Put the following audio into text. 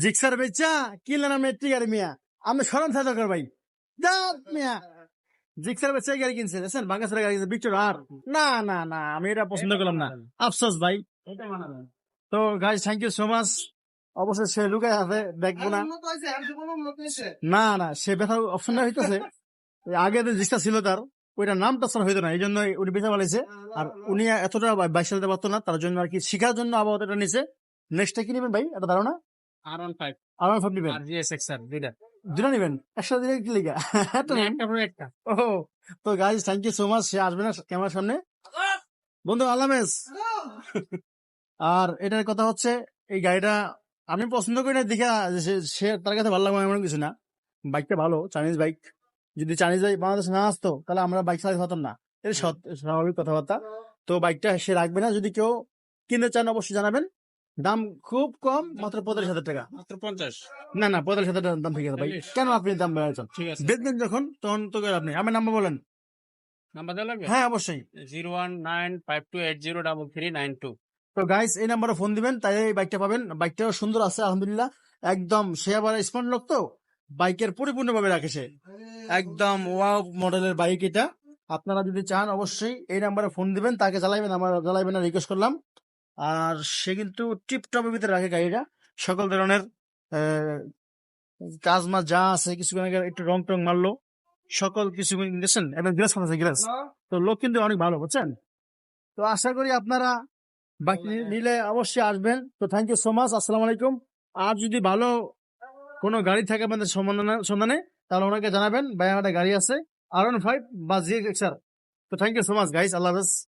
Gixxer বেচা কিনলেন আপনি একটি গাড়ি মিয়া, আমি সরম থাকা দরকার ভাই। মিয়া জিক্সার বেচা গাড়ি কিনছে, দেখছেন বাঙ্গাসের গাড়ি কিনছে ভিক্টর আর। না না না, আমি এটা পছন্দ করলাম না, আফসোস ভাই। তো guys thank you so much. অবশ্যই সে লুকায় আছে, দেখবো না। না না, সে ব্যথা অপশনটা হইতেছে আগে যে জিনিসটা ছিল তার ওইটার নামটা স্যার হইতো না, এই জন্য উনি বেঁচে পালাইছে। আর উনি এতটা বাইক চালাতে পারতো না, তার জন্য আর কি শিখার জন্য আবার এটা নিচে। নেক্সটটা কি নেবেন ভাই, এটা ধারণা? R15 R15 নেবেন? আর GSX-R দুইটা দুটা নেবেন একসাথে দিলে কি লিগা? একটা ও, তো guys thank you so much. সে আসবে না ক্যামেরার সামনে। বন্ধু আল্লাহ হাফেজ। আর এটার কথা হচ্ছে, এই গাড়িটা আমি পছন্দ করি না দেখা সে তার কাছে ভালো লাগবে এমন কিছু না। বাইকটা ভালো, চাইনিজ বাইক। যদি চাইনিজ বাইক বাংলাদেশে না আসতো তাহলে আমরা বাইক চালাতে পারতাম না, এটা স্বাভাবিক কথাবার্তা। তো বাইকটা সে রাখবে না, যদি কেউ কিনতে চান অবশ্যই জানাবেন। দাম খুব কম, মাত্র 45,000 টাকা। মাত্র 50। না না, 45,000 টাকা দাম ঠিক আছে ভাই, কেন আপনি দাম বাড়াচ্ছেন? ঠিক আছে, বেচবেন যখন তখন তো আপনি আমার নাম্বার বলেন। নাম্বার দেওয়া লাগবে? হ্যাঁ অবশ্যই। 01952803392। তো গাইস এই নাম্বারে ফোন দিবেন, তাই এই বাইকটা পাবেন। বাইকটাও সুন্দর আছে আলহামদুলিল্লাহ, একদম। সে আবার স্মার্ট লোক, তো বাইকের পরিপূর্ণভাবে রাখে সে, একদম ওয়াও মডেলের বাইক এটা। আপনারা যদি চান অবশ্যই এই নাম্বারে ফোন দিবেন, তাকে জ্বালাইবেন, আমার জ্বালাইবেন না, রিকোয়েস্ট করলাম। আর সে কিন্তু টিপটপের ভিতরে রাখে গাড়িটা, সকল ধরনের কাজ মাজ যা আছে, কিছুক্ষণ আগে একটু রং টং মারলো, সকল কিছু দেখছেন, এবং গ্লাস আছে গ্লাস। তো লোক কিন্তু অনেক ভালো, বুঝছেন। তো আশা করি আপনারা বাইক নিলে অবশ্যই আসবেন। তো থ্যাংক ইউ সো মাচ, আসসালামু আলাইকুম। আর যদি ভালো কোনো গাড়ি থাকে আপনাদের সন্ধানে, তাহলে ওনাকে জানাবেন, ভাই আমাদের গাড়ি আছে R15 বা GX-R। তো thank you so much guys, Allah হাফেজ।